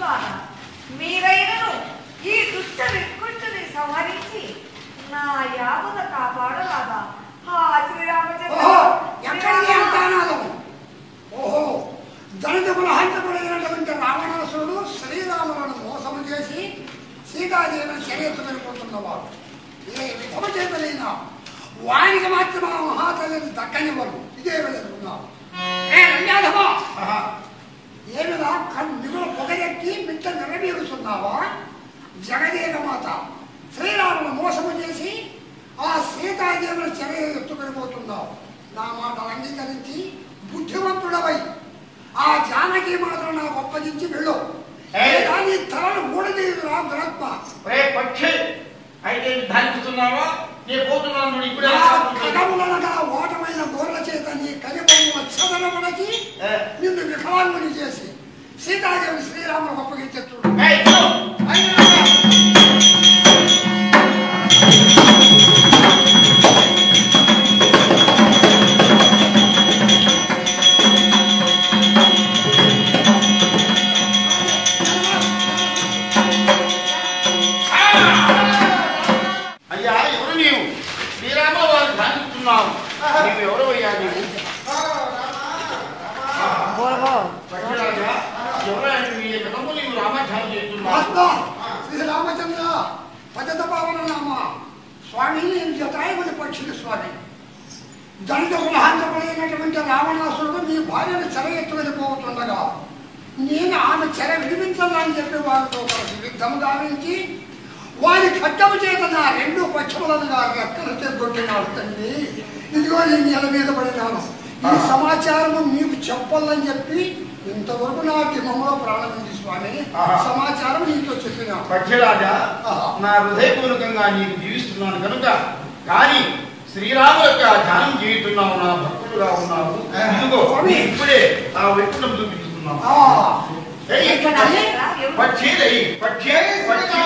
బంధువులారా మీరైనను ఈ దుష్ట వికృతిని సంహరించి నా యావద కాపాడరాదా శ్రీరామచంద్ర ఓహో దళితుల హంతకుడైనటువంటి రావణాసురుడు శ్రీరాములను మోసము చేసి సీతాదేవిని చర్యెత్తుకెళ్ళిపోతున్నవాడు ఏ విధమ చేతలైనా వానికి మాత్రం ఆ మహాతల్లిని దక్కనివ్వరు ఇదే వెళ్తున్నావు ఏమిలా మిగులు పొగరెక్కి మిట్ట నెరవేరుస్తున్నావా జగదేవ మాత శ్రీరామును మోసము చేసి ఆ సీతాదేవుని చర్య ఎత్తుకెళ్ళిపోతున్నావు నా మాటలు అంగీకరించి బుద్ధివంతుడవై ఆ జానకి మాత్రం నాకు అప్పగించి వెళ్ళు నీ తలను మూడదీయురా దురత్మ పక్షి అయితే ధాన్యుతున్నావా నేను పోతున్నాను ఇప్పుడే కడములనగా ఓటమైన గోర్ల చేత నీ కలిబొమ్మల చదరమునకి నిన్ను వికలాంగుని చేసి సీతాదేవి శ్రీరాములకు అప్పగించేట్టు శ్రీరామచంద్ర పద్ధత భావన నామ స్వామి జతాయుని పక్షులు స్వామి దళిత కులహాంతపడైనటువంటి రావణాసురుడు మీ భార్యను చెర ఎత్తుకెళ్ళిపోతుండగా నేను ఆమె చెర విడిపించాలని చెప్పి వారితో కలిసి యుద్ధము గావించి వారి ఖడ్డము చేత నా రెండు పక్షములనుగా రెక్కలు తెగొట్టినాడు తండ్రి ఇదిగో నేను నెల మీద పడినాను ఈ సమాచారము మీకు చెప్పాలని చెప్పి ఇంతవరకు నా దిమంలో ప్రారంభించి స్వామి సమాచారం నీతో చెప్పిన పక్షిరాజా నా హృదయపూర్వకంగా నీకు జీవిస్తున్నాను కనుక కానీ శ్రీరాము యొక్క ధ్యానం చేస్తున్నావు నా భక్తుడుగా ఉన్నావు ఇదిగో ఇప్పుడే ఆ వ్యక్తులను చూపిస్తున్నావు పక్షి పక్షి పక్షి